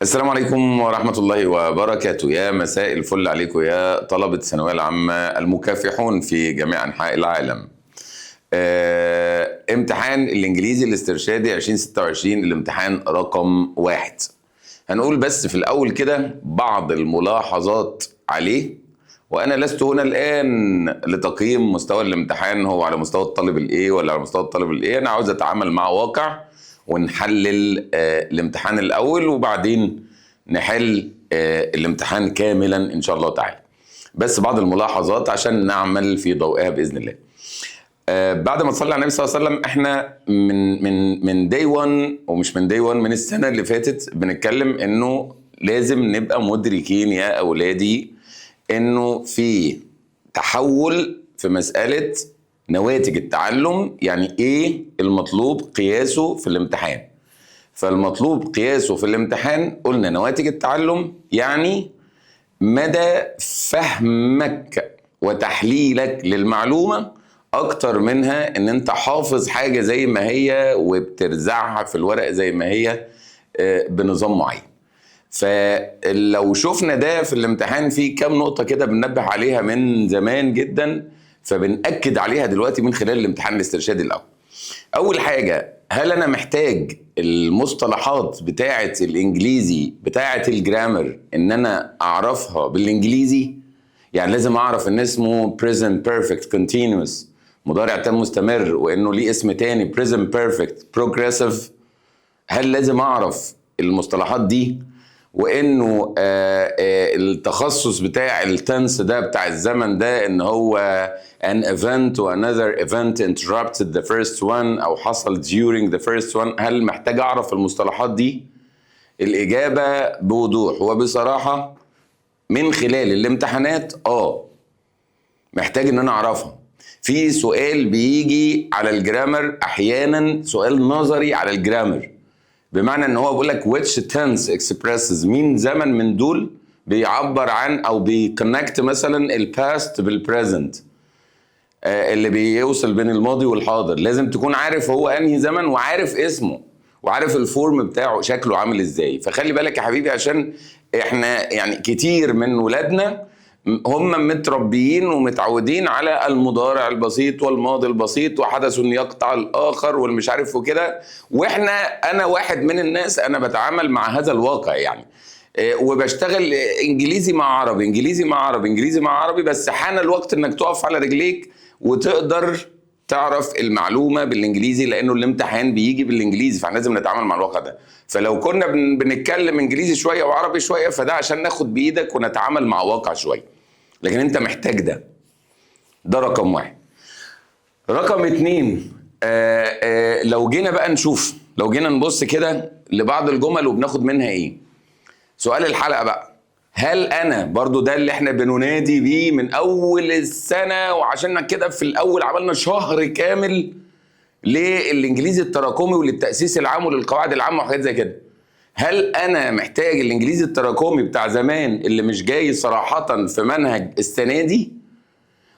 السلام عليكم ورحمة الله وبركاته. يا مساء الفل عليكم يا طلبة الثانوية العامة المكافحون في جميع أنحاء العالم. امتحان الإنجليزي الاسترشادي 2026 الامتحان رقم 1. هنقول بس في الأول كده بعض الملاحظات عليه، وأنا لست هنا الآن لتقييم مستوى الامتحان هو على مستوى الطالب الإيه ولا على مستوى الطالب الإيه. أنا عاوز أتعامل مع واقع ونحلل الامتحان الأول وبعدين نحل الامتحان كاملا إن شاء الله تعالى. بس بعض الملاحظات عشان نعمل في ضوئها بإذن الله. بعد ما تصلي على النبي صلى الله عليه وسلم، احنا من داي 1 ومش من داي 1 من السنة اللي فاتت بنتكلم إنه لازم نبقى مدركين يا أولادي إنه في تحول في مسألة نواتج التعلم. يعني ايه المطلوب قياسه في الامتحان؟ فالمطلوب قياسه في الامتحان قلنا نواتج التعلم، يعني مدى فهمك وتحليلك للمعلومة اكتر منها ان انت حافظ حاجة زي ما هي وبترزعها في الورق زي ما هي بنظام معين. فلو شفنا ده في الامتحان في كام نقطة كده بننبه عليها من زمان جدا، فبنأكد عليها دلوقتي من خلال الامتحان الاسترشادي الأول. أول حاجة، هل أنا محتاج المصطلحات بتاعة الإنجليزي بتاعة الجرامر إن أنا أعرفها بالإنجليزي؟ يعني لازم أعرف إن اسمه present perfect continuous مضارع تام مستمر، وإنه ليه اسم تاني present perfect progressive. هل لازم أعرف المصطلحات دي؟ وانه التخصص بتاع التنس ده بتاع الزمن ده ان هو an event و another event interrupted the first one او حصل during the first one. هل محتاج اعرف المصطلحات دي؟ الاجابة بوضوح وبصراحة من خلال الامتحانات محتاج ان انا اعرفها. في سؤال بيجي على الجرامر احيانا، سؤال نظري على الجرامر، بمعنى ان هو بيقول لك which tense expresses، مين زمن من دول بيعبر عن او بيكونكت مثلا الباست بالبريزنت، اللي بيوصل بين الماضي والحاضر. لازم تكون عارف هو انهي زمن وعارف اسمه وعارف الفورم بتاعه شكله عامل ازاي. فخلي بالك يا حبيبي، عشان احنا يعني كتير من ولادنا هم متربيين ومتعودين على المضارع البسيط والماضي البسيط وحدث يقطع الآخر والمش عارف وكده، أنا واحد من الناس أنا بتعامل مع هذا الواقع يعني، وبشتغل إنجليزي مع عربي إنجليزي مع عربي إنجليزي مع عربي. بس حان الوقت إنك تقف على رجليك وتقدر تعرف المعلومة بالإنجليزي، لأنه الامتحان بيجي بالإنجليزي، فاحنا لازم نتعامل مع الواقع ده. فلو كنا بنتكلم إنجليزي شوية وعربي شوية فده عشان ناخد بإيدك ونتعامل مع واقع شوية، لكن انت محتاج ده رقم 1. رقم 2، لو جينا بقى نشوف، لو جينا نبص كده لبعض الجمل وبناخد منها ايه. سؤال الحلقة بقى، هل انا برضو ده اللي احنا بننادي بيه من اول السنة، وعشان كده في الاول عملنا شهر كامل للانجليزي التراكمي وللتأسيس العام وللقواعد العامة وحاجات زي كده. هل أنا محتاج الإنجليزي التراكمي بتاع زمان اللي مش جاي صراحة في منهج السنة دي؟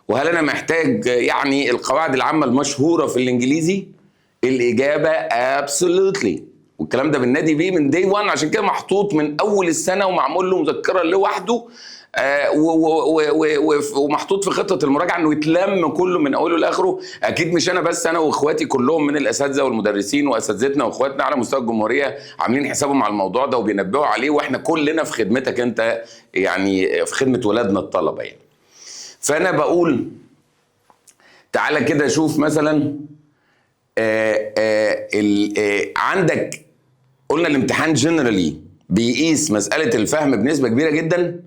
وهل أنا محتاج يعني القواعد العامة المشهورة في الإنجليزي؟ الإجابة absolutely. والكلام ده بننادي بيه من day 1، عشان كده محطوط من أول السنة ومعمول له مذكرة لوحده، ومحطوط في خطة المراجعة انه يتلم كله من اوله لاخره. اكيد مش انا بس، انا واخواتي كلهم من الاساتذه والمدرسين واساتذتنا واخواتنا على مستوى الجمهوريه عاملين حسابهم على الموضوع ده وبينبهوا عليه، واحنا كلنا في خدمتك انت، يعني في خدمة ولادنا الطلبة يعني. فانا بقول تعالى كده شوف مثلا عندك، قلنا الامتحان جنرالي بيقيس مسألة الفهم بنسبة كبيرة جدا.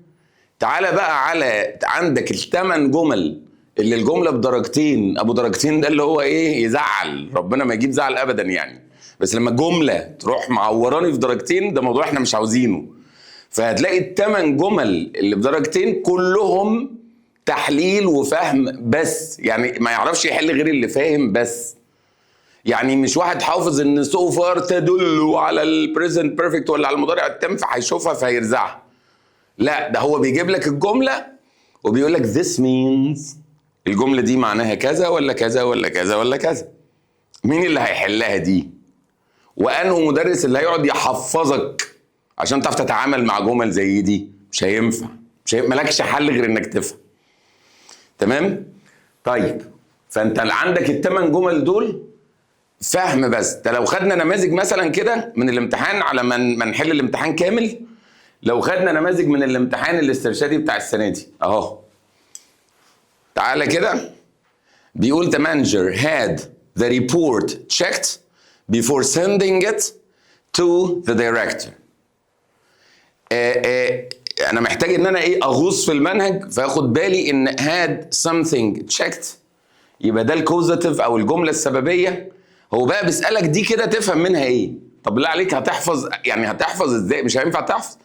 تعالى بقى على عندك الثمان جمل اللي الجملة بدرجتين، ابو درجتين ده اللي هو ايه، يزعل ربنا ما يجيب زعل ابدا يعني، بس لما الجملة تروح معوراني في درجتين ده موضوع احنا مش عاوزينه. فهتلاقي الثمان جمل اللي بدرجتين كلهم تحليل وفهم بس، يعني ما يعرفش يحل غير اللي فاهم بس. يعني مش واحد حافظ ان سو فار تدل على البريزنت بيرفكت ولا على المضارع التام فهيشوفها فهيرزعها. لا، ده هو بيجيب لك الجملة وبيقول لك this means، الجملة دي معناها كذا ولا كذا ولا كذا ولا كذا. مين اللي هيحلها دي؟ وأنه مدرس اللي هيقعد يحفظك عشان تعرف تتعامل مع جمل زي دي. مش هينفع، مالكش حل غير انك تفهم. تمام؟ طيب فانت عندك الثمان جمل دول فهم بس. ده لو خدنا نماذج مثلا كده من الامتحان على ما نحل الامتحان كامل، لو خدنا نماذج من الامتحان الاسترشادي بتاع السنه دي اهو. تعالى كده، بيقول the manager had the report checked before sending it to the director. انا محتاج ان انا اغوص في المنهج فاخد بالي ان had something checked، يبقى ده الكوزاتيف او الجمله السببيه. هو بقى بيسالك دي كده تفهم منها ايه؟ طب بالله عليك هتحفظ؟ يعني هتحفظ ازاي؟ مش هينفع تحفظ.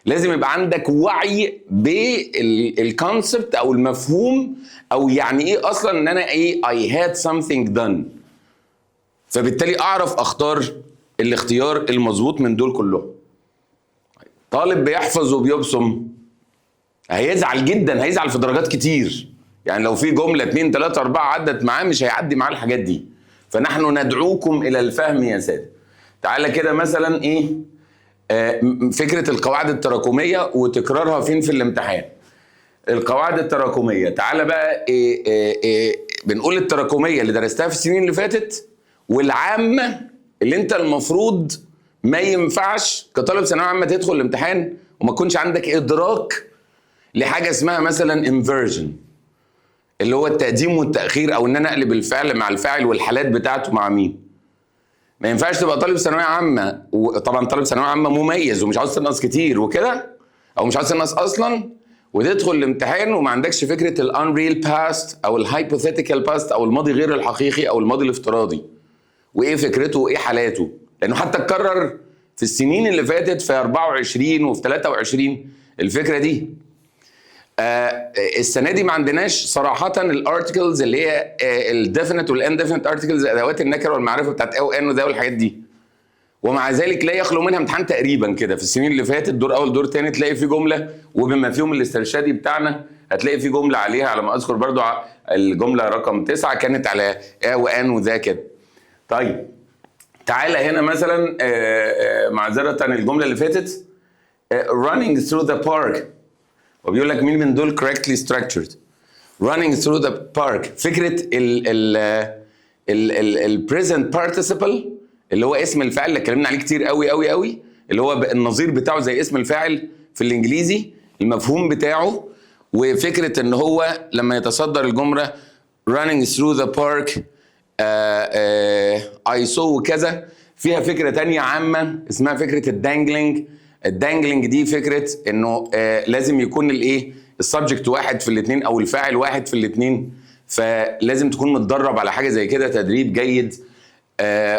لازم يبقى عندك وعي بالكونسبت او المفهوم، او يعني ايه اصلا ان انا I had something done. فبالتالي اعرف اختار الاختيار المظبوط من دول كلهم. طالب بيحفظ وبيبصم هيزعل جدا، هيزعل في درجات كتير. يعني لو في جمله 2 3 4 عدت معاه مش هيعدي معاه الحاجات دي. فنحن ندعوكم الى الفهم يا ساده. تعالى كده مثلا فكره القواعد التراكميه وتكرارها فين في الامتحان. القواعد التراكميه، تعالى بقى بنقول التراكميه اللي درستها في السنين اللي فاتت، والعامه اللي انت المفروض ما ينفعش كطالب ثانويه عامه تدخل الامتحان وما تكونش عندك ادراك لحاجه اسمها مثلا انفيرجن، اللي هو التقديم والتاخير، او ان انا اقلب الفعل مع الفاعل والحالات بتاعته مع مين. ما ينفعش تبقى طالب ثانويه عامه، وطبعا طالب ثانويه عامه مميز ومش عاوز تنقص كتير وكده، او مش عاوز تنقص اصلا، وتدخل الامتحان وما عندكش فكره الانريل باست او الهايبوثيتيكال باست او الماضي غير الحقيقي او الماضي الافتراضي، وايه فكرته وايه حالاته. لانه حتى اتكرر في السنين اللي فاتت في 24 وفي 23 الفكره دي. السنه دي ما عندناش صراحه الارتكلز اللي هي الديفينيت والانديفينيت ارتكلز، ادوات النكره والمعرفه بتاعت او ان وده والحاجات دي. ومع ذلك لا يخلو منها امتحان تقريبا كده. في السنين اللي فاتت دور اول دور ثاني تلاقي في جمله، وبما فيهم الاسترشادي بتاعنا هتلاقي في جمله عليها، على ما اذكر برضو الجمله رقم 9 كانت على وان وذا كده. طيب تعالى هنا مثلا معذره الجمله اللي فاتت running through the park، وبيقول لك مين من دول correctly structured. running through the park، فكره ال present participle اللي هو اسم الفاعل اللي اتكلمنا عليه كتير قوي قوي قوي، اللي هو النظير بتاعه زي اسم الفاعل في الانجليزي، المفهوم بتاعه، وفكره ان هو لما يتصدر الجمله running through the park I saw وكذا، فيها فكره تانية عامه اسمها فكره الدانجلينج. الدانجلينج دي فكره انه لازم يكون السبجكت واحد في الاثنين او الفاعل واحد في الاثنين، فلازم تكون متدرب على حاجه زي كده تدريب جيد.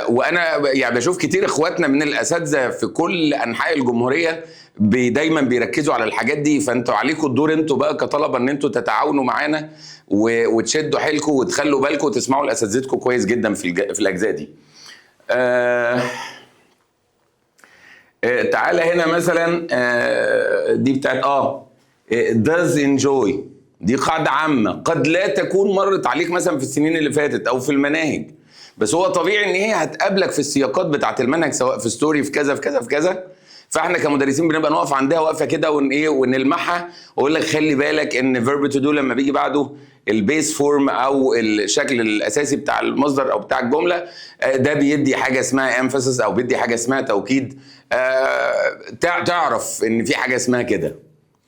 وانا يعني بشوف كتير اخواتنا من الاساتذه في كل انحاء الجمهوريه دايما بيركزوا على الحاجات دي. فانتوا عليكم الدور انتوا بقى كطلبه ان انتوا تتعاونوا معانا وتشدوا حيلكم وتخلوا بالكم وتسمعوا لاساتذتكم كويس جدا في الاجزاء دي. تعالى هنا مثلا دي بتاعت does enjoy، دي قاعده عامه قد لا تكون مرت عليك مثلا في السنين اللي فاتت او في المناهج، بس هو طبيعي ان هي هتقابلك في السياقات بتاعه المنهج، سواء في ستوري في كذا في كذا في كذا. فاحنا كمدرسين بنبقى نقف عندها وقفه كده ونلمحها، واقول لك خلي بالك ان فيرب تو دو لما بيجي بعده البيس فورم او الشكل الاساسي بتاع المصدر او بتاع الجمله، ده بيدي حاجه اسمها امفاسيس او بيدي حاجه اسمها توكيد. تعرف ان في حاجه اسمها كده،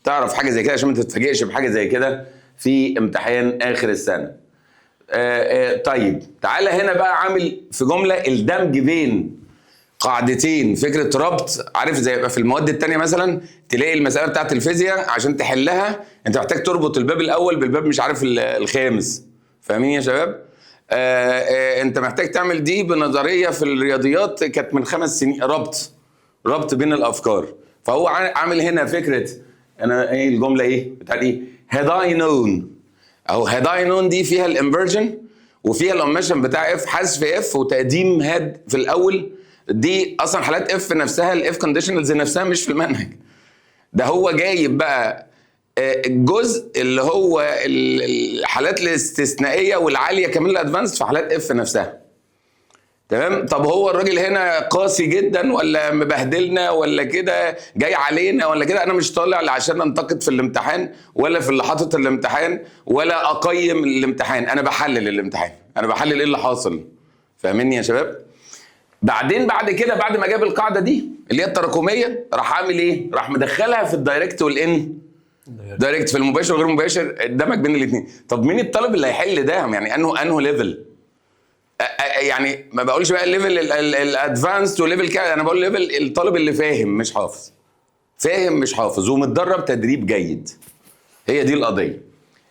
تعرف حاجه زي كده عشان ما تتفاجئش بحاجه زي كده في امتحان اخر السنه. طيب تعالى هنا بقى عامل في جمله الدمج بين قاعدتين، فكره ربط. عارف زي يبقى في المواد الثانيه مثلا تلاقي المساله بتاعت الفيزياء عشان تحلها انت محتاج تربط الباب الاول بالباب مش عارف الخامس. فاهمين يا شباب؟ انت محتاج تعمل دي بنظريه في الرياضيات كانت من 5 سنين، ربط بين الافكار. فهو عامل هنا فكره انا الجمله بتاعت had I known، او had I known دي فيها الانفرجن وفيها الاوميشن بتاع اف، حذف اف وتقديم هاد في الاول. دي اصلا حالات اف نفسها، الاف كونديشنالز نفسها مش في المنهج. ده هو جايب بقى الجزء اللي هو الحالات الاستثنائيه والعاليه كمان الادفانس في حالات اف نفسها. تمام. طب هو الراجل هنا قاسي جدا ولا مبهدلنا ولا كده جاي علينا ولا كده؟ انا مش طالع عشان انتقد في الامتحان ولا في اللي حاطط الامتحان ولا اقيم الامتحان، انا بحلل الامتحان، انا بحلل ايه اللي حاصل. فاهميني يا شباب؟ بعدين بعد كده بعد ما جاب القاعده دي اللي هي التراكميه، راح عامل ايه؟ راح مدخلها في الدايركت والان دايركت، في المباشر والغير مباشر، دمج بين الاثنين. طب مين الطالب اللي هيحل ده؟ يعني انه ليفل، يعني ما بقولش بقى الليفل الادفانسد وليفل كده، انا بقول ليفل الطالب اللي فاهم مش حافظ، فاهم مش حافظ ومتدرب تدريب جيد. هي دي القضيه.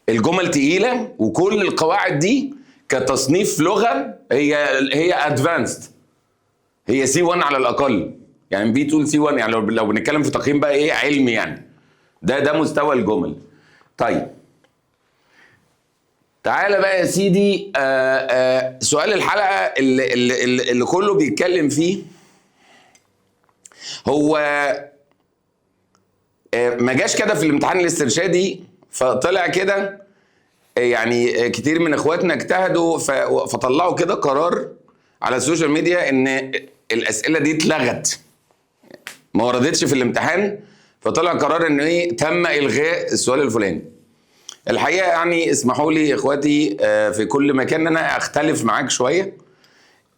الجمل تقيله وكل القواعد دي كتصنيف لغه هي ادفانسد، هي سي 1 على الاقل، يعني بي تقول سي 1، يعني لو بنتكلم في تقييم بقى ايه علمي، يعني ده مستوى الجمل. طيب تعالى بقى يا سيدي، سؤال الحلقه اللي كله بيتكلم فيه هو ما جاش كده في الامتحان الاسترشادي فطلع كده، يعني كتير من اخواتنا اجتهدوا فطلعوا كده قرار على السوشيال ميديا ان الاسئله دي اتلغت، ما وردتش في الامتحان، فطلع قرار ان ايه تم الغاء السؤال الفلاني. الحقيقه يعني اسمحوا لي اخواتي في كل مكان انا اختلف معاك شويه،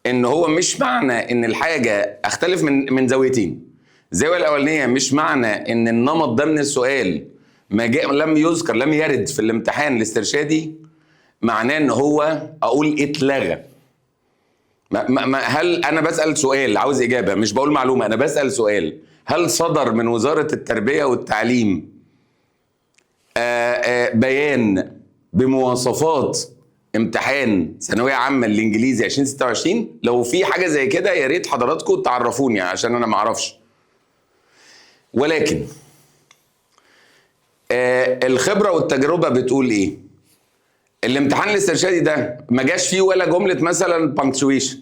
ان هو مش معنى ان الحاجه اختلف من زاويتين. الزاويه الاولانيه مش معنى ان النمط ده من السؤال لم يذكر لم يرد في الامتحان الاسترشادي معناه ان هو اقول اتلغى. هل انا بسال سؤال عاوز اجابه، مش بقول معلومه، انا بسال سؤال، هل صدر من وزاره التربيه والتعليم بيان بمواصفات امتحان ثانويه عامه الانجليزي 2026؟ لو في حاجه زي كده يا ريت حضراتكم تعرفوني عشان انا ما اعرفش. ولكن الخبره والتجربه بتقول ايه؟ الامتحان الاسترشادي ده ما جاش فيه ولا جمله مثلا بانكتويشن،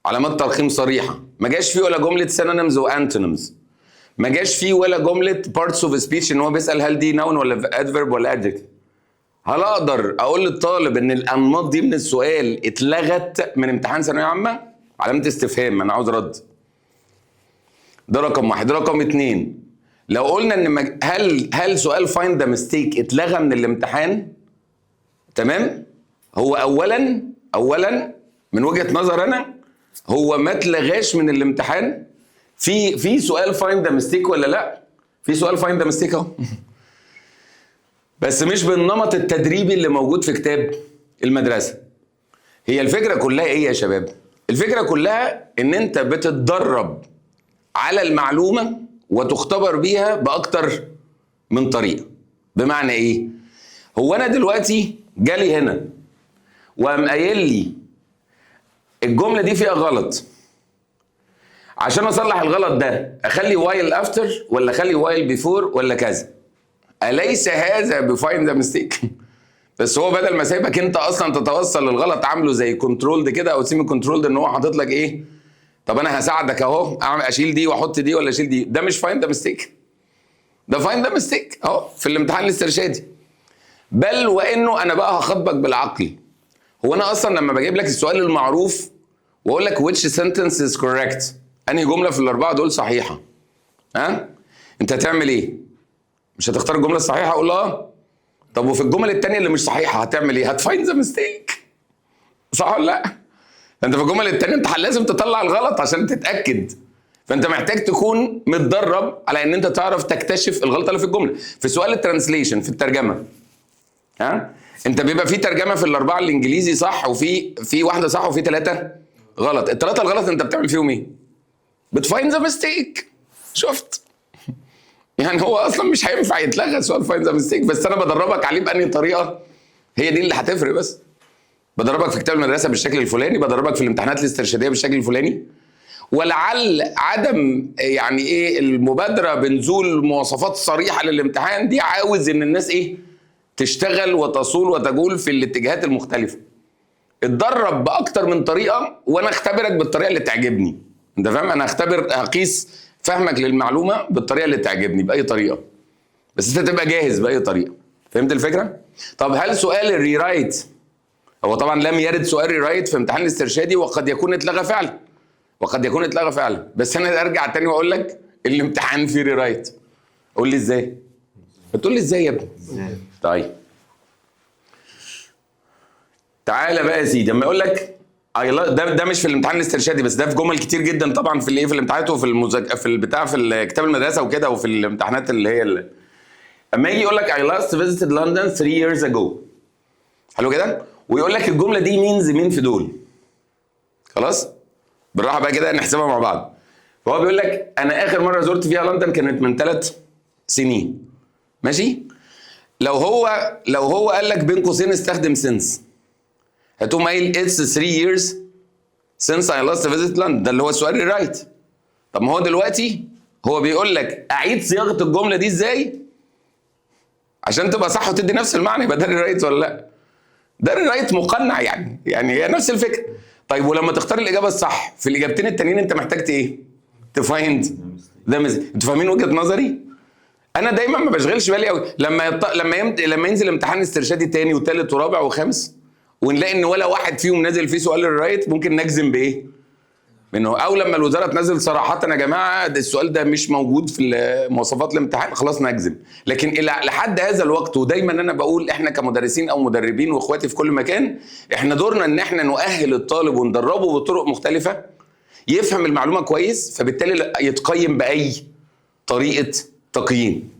علامات ترقيم صريحه، ما جاش فيه ولا جمله سينونيمز وانتونيمز، ما جاش فيه ولا جمله بارتس اوف سبيتش ان هو بيسال هل دي نون ولا ادفيرب ولا ادجكتيف. هل اقدر اقول للطالب ان الانماط دي من السؤال اتلغت من امتحان ثانويه عامه؟ علامه استفهام، انا عاوز رد. ده رقم واحد. رقم اتنين، لو قلنا ان هل سؤال فايند ذا ميستيك اتلغى من الامتحان؟ تمام؟ هو اولا من وجهه نظر انا هو ما اتلغاش من الامتحان. في سؤال فايند ذا ميستيك ولا لا؟ في سؤال فايند ذا ميستيك اهو بس مش بالنمط التدريبي اللي موجود في كتاب المدرسه. هي الفكره كلها ايه يا شباب؟ الفكره كلها ان انت بتتدرب على المعلومه وتختبر بيها باكتر من طريقه. بمعنى ايه؟ هو انا دلوقتي جالي هنا وقام قايل لي الجمله دي فيها غلط، عشان اصلح الغلط ده اخلي وايل افتر ولا اخلي وايل بيفور ولا كذا؟ اليس هذا بفايند ذا ميستيك؟ بس هو بدل ما سايبك انت اصلا تتوصل للغلط عامله زي كنترولد كده او سيمي كنترولد، ان هو حاطط لك ايه؟ طب انا هساعدك اهو، اشيل دي واحط دي ولا اشيل دي. ده مش فايند ذا ميستيك، ده فايند ذا ميستيك اهو في الامتحان الاسترشادي. بل وانه انا بقى هخاطبك بالعقل. هو انا اصلا لما بجيب لك السؤال المعروف واقول لك which sentence is correct، انهي جمله في الاربعه دول صحيحه، ها؟ انت هتعمل ايه؟ مش هتختار الجمله الصحيحه اقول اه؟ طب وفي الجمل الثانيه اللي مش صحيحه هتعمل ايه؟ هتفايند ذا ميستيك، صح ولا لا؟ انت في الجمل الثانيه انت لازم تطلع الغلط عشان تتاكد. فانت محتاج تكون متدرب على ان انت تعرف تكتشف الغلطه اللي في الجمله. في سؤال الترانسليشن في الترجمه، ها؟ انت بيبقى في ترجمه في الاربعه الانجليزي صح، وفي واحده صح وفي ثلاثه غلط. الثلاثه الغلط انت بتعمل فيهم ايه؟ بتفايند ذا ميستيك. شفت؟ يعني هو اصلا مش هينفع يتلغى سؤال فايند ذا ميستيك، بس انا بدربك عليه بانهي طريقه، هي دي اللي هتفرق. بس بدربك في كتاب المدرسه بالشكل الفلاني، بدربك في الامتحانات الاسترشاديه بالشكل الفلاني، ولعل عدم يعني ايه المبادره بنزول مواصفات صريحه للامتحان دي عاوز ان الناس ايه تشتغل وتصول وتجول في الاتجاهات المختلفه. اتدرب باكتر من طريقه وانا اختبرك بالطريقه اللي تعجبني. انت فاهم؟ انا هقيس فهمك للمعلومه بالطريقه اللي تعجبني باي طريقه، بس انت تبقى جاهز باي طريقه. فهمت الفكره؟ طب هل سؤال الريرايت هو طبعا لم يرد سؤال ريرايت في امتحان الاسترشادي، وقد يكون اتلغى فعلا، بس انا ارجع تاني واقول لك الامتحان فيه ريرايت. قول لي ازاي؟ بتقول لي ازاي يا ابني؟ طيب تعالى بقى يا سيدي، اما يقول لك ده مش في الامتحان الاسترشادي بس، ده في جمل كتير جدا طبعا في الايه، في الامتحانات وفي في كتاب المدرسه وكده، وفي الامتحانات اللي هي اما يجي يقول لك I last visited London 3 years ago، حلو كده، ويقول لك الجمله دي مين في دول. خلاص بالراحه بقى كده نحسبها مع بعض. فهو بيقول لك انا اخر مره زرت فيها لندن كانت من 3 سنين، ماشي. لو هو قال لك بين قوسين استخدم since، هتقوم قايل it's 3 years since I last visited London، ده اللي هو السؤال الرايت. طب ما هو دلوقتي هو بيقول لك اعيد صياغه الجمله دي ازاي عشان تبقى صح وتدي نفس المعنى، يبقى ده الرايت ولا لا؟ ده الرايت مقنع يعني هي نفس الفكره. طيب ولما تختار الاجابه الصح في الاجابتين التانيين انت محتاج ايه؟ تفايند ده انتوا فاهمين وجهه نظري؟ انا دايما ما بشغلش بالي قوي لما ينزل امتحان استرشادي تاني وتالت ورابع وخامس ونلاقي ان ولا واحد فيهم نازل فيه سؤال الرايت، ممكن نجزم بايه؟ منه. او لما الوزاره تنزل صراحه يا جماعه ده السؤال ده مش موجود في مواصفات الامتحان، خلاص نجزم. لكن لحد هذا الوقت، ودايما انا بقول احنا كمدرسين او مدربين واخواتي في كل مكان، احنا دورنا ان احنا نؤهل الطالب وندربه بطرق مختلفه يفهم المعلومه كويس، فبالتالي يتقيم باي طريقه تقييم.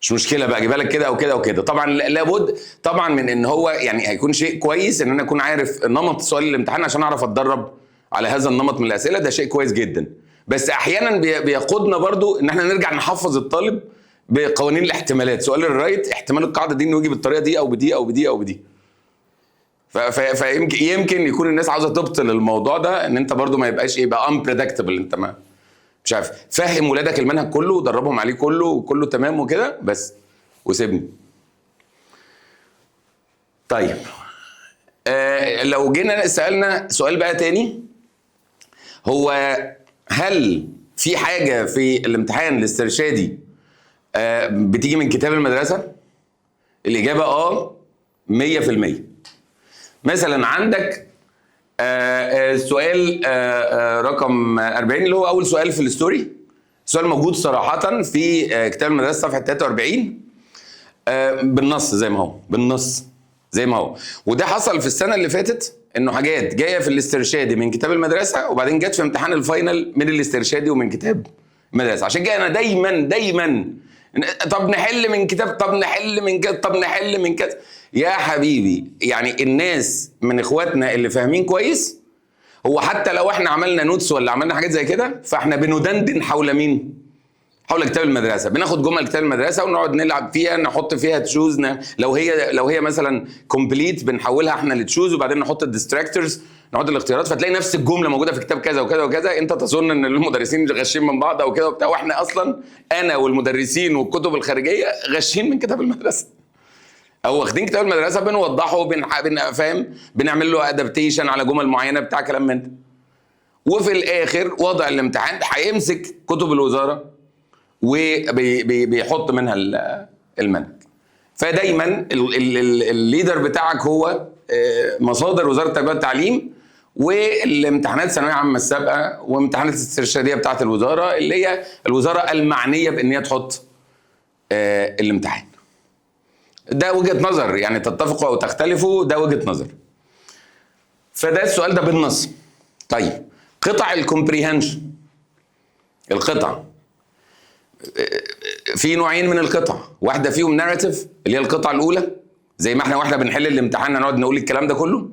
مش مشكله بقى اجيبها لك كده او كده او كده. طبعا لابد طبعا من ان هو يعني هيكون شيء كويس ان انا اكون عارف نمط سؤال الامتحان عشان اعرف اتدرب على هذا النمط من الاسئله، ده شيء كويس جدا. بس احيانا بيقودنا برضو ان احنا نرجع نحفظ الطالب بقوانين الاحتمالات. سؤال الرايت احتمال القاعده دي انه يجي بالطريقه دي او بدي او بدي او بدي. فيمكن يكون الناس عاوزه تبطل الموضوع ده، ان انت برضو ما يبقاش يبقى unpredictable، انت ما مش عارف. فهم ولادك المنهج كله ودربهم عليه كله وكله تمام وكده بس، وسيبني. طيب لو جينا سألنا سؤال بقى تاني، هو هل في حاجة في الامتحان الاسترشادي بتيجي من كتاب المدرسة؟ الإجابة 100%. مثلا عندك سؤال رقم 40 اللي هو أول سؤال في الستوري، سؤال موجود صراحة في كتاب المدرسة صفحة 43 بالنص زي ما هو. وده حصل في السنة اللي فاتت، انه حاجات جايه في الاسترشادي من كتاب المدرسه وبعدين جت في امتحان الفاينل من الاسترشادي ومن كتاب المدرسه. عشان كده انا دايما طب نحل من كتاب، طب نحل من كده، طب نحل من كده. يا حبيبي يعني الناس من اخواتنا اللي فاهمين كويس، هو حتى لو احنا عملنا نوتس ولا عملنا حاجات زي كده، فاحنا بندندن حول مين؟ حول كتاب المدرسه. بناخد جمل كتاب المدرسه ونقعد نلعب فيها، نحط فيها تشوز، لو هي مثلا كومبليت بنحولها احنا لتشوز، وبعدين نحط الديستراكتورز، نحط الاختيارات، فتلاقي نفس الجمله موجوده في كتاب كذا وكذا وكذا. انت تظن ان المدرسين غشين من بعض او كده وبتاع، واحنا اصلا انا والمدرسين والكتب الخارجيه غشين من كتاب المدرسه، او واخدين كتاب المدرسه بنوضحه فاهم، بنعمل له ادابتيشن على جمل معينه بتاع كلام من ده. وفي الاخر وضع الامتحان هيمسك كتب الوزاره وبيحط منها المنهج. فدايما الليدر بتاعك هو مصادر وزاره التربيه والتعليم، والامتحانات الثانويه العامه السابقه وامتحانات الاسترشاديه بتاعه الوزاره اللي هي الوزاره المعنيه بان هي تحط الامتحان. ده وجهه نظر، يعني تتفقوا او تختلفوا، ده وجهه نظر. فده السؤال ده بالنص. طيب قطع الكومبريهنشن، القطع في نوعين من القطع، واحده فيهم ناراتيف اللي هي القطعه الاولى، زي ما احنا واحنا بنحل الامتحان هنقعد نقول الكلام ده كله،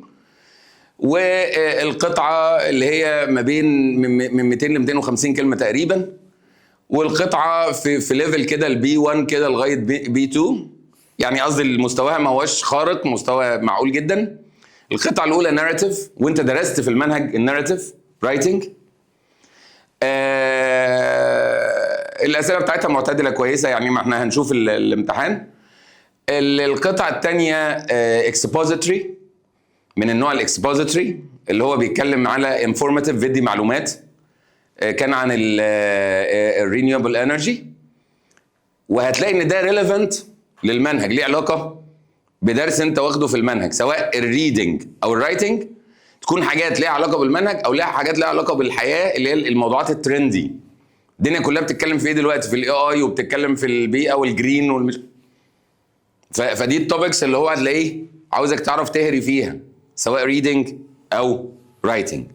والقطعه اللي هي ما بين من 200 ل 250 كلمه تقريبا، والقطعه في ليفل كده البي 1 كده لغايه بي 2، يعني قصدي المستوى ما هوش خارق، مستوى معقول جدا. القطعه الاولى ناراتيف، وانت درست في المنهج الناراتيف رايتنج. الاسئله بتاعتها معتدله كويسه، يعني ما احنا هنشوف الامتحان. القطعه الثانيه اكسبوزيتوري، من النوع الاكسبوزيتوري اللي هو بيتكلم على انفورماتيف، بيدي معلومات، كان عن الرينيوبل انرجي، وهتلاقي ان ده ريليفنت للمنهج، ليه علاقه بدرس انت واخده في المنهج، سواء الريدنج او الرايتنج، تكون حاجات ليها علاقه بالمنهج او ليها حاجات ليها علاقه بالحياه، اللي هي الموضوعات الترندي. الدنيا كلها بتتكلم في ايه دلوقتي؟ في الاي اي، وبتتكلم في البيئه والجرين فدي التوبكس اللي هو هتلاقيه عاوزك تعرف تهري فيها، سواء ريدنج او رايتنج.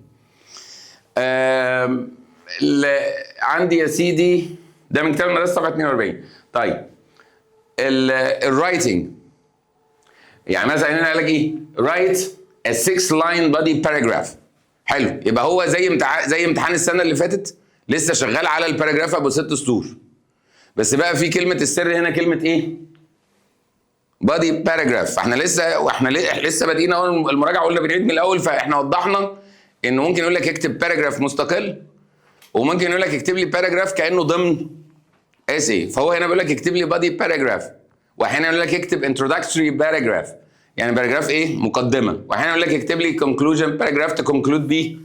عندي يا سيدي ده من كتاب المدرسه صفحه 42. طيب الرايتنج، يعني مثلا هنا قال لك ايه؟ write a 6 line body paragraph. حلو، يبقى هو زي امتحان السنه اللي فاتت، لسه شغال على الباراجراف ابو 6 سطور، بس بقى في كلمه السر هنا، كلمه ايه؟ بادي باراجراف. احنا لسه بادئين اول المراجعه، قلنا بنعيد من الاول، فاحنا وضحنا انه ممكن يقول لك اكتب باراجراف مستقل، وممكن يقول لك اكتب لي باراجراف كانه ضمن اسي. فهو هنا بيقول لك اكتب لي بادي باراجراف، واحيانا يقول لك اكتب انتروداكتوري باراجراف، يعني باراجراف ايه؟ مقدمه. واحيانا يقول لك اكتب لي كونكلوجن باراجراف تكونكلود بيه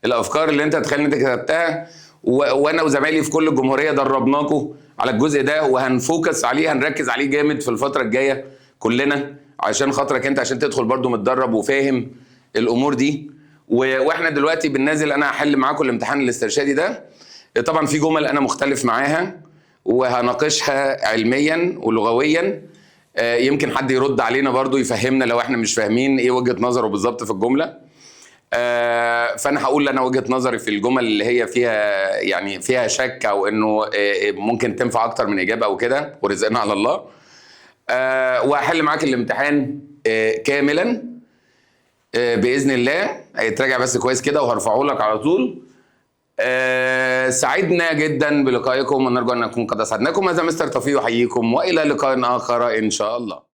الافكار اللي انت تخيل انت كتبتها. وانا وزمايلي في كل الجمهوريه دربناكم على الجزء ده، وهنفوكس عليه، هنركز عليه جامد في الفتره الجايه كلنا، عشان خاطرك انت، عشان تدخل برضو متدرب وفاهم الامور دي. واحنا دلوقتي بالنازل انا هحل معاكم الامتحان الاسترشادي ده. طبعا في جمل انا مختلف معاها، وهناقشها علميا ولغويا. يمكن حد يرد علينا برضو يفهمنا لو احنا مش فاهمين ايه وجهة نظره بالظبط في الجملة. فانا هقول انا وجهة نظري في الجمل اللي هي فيها شك، او انه ممكن تنفع اكتر من اجابة او كده، ورزقنا على الله. وهحل معاك الامتحان كاملا باذن الله. هيتراجع بس كويس كده وهرفعه لك على طول. سعدنا جدا بلقائكم، ونرجو ان نكون قد اسعدناكم. هذا مستر توفيق يحييكم، والى لقاء اخر ان شاء الله.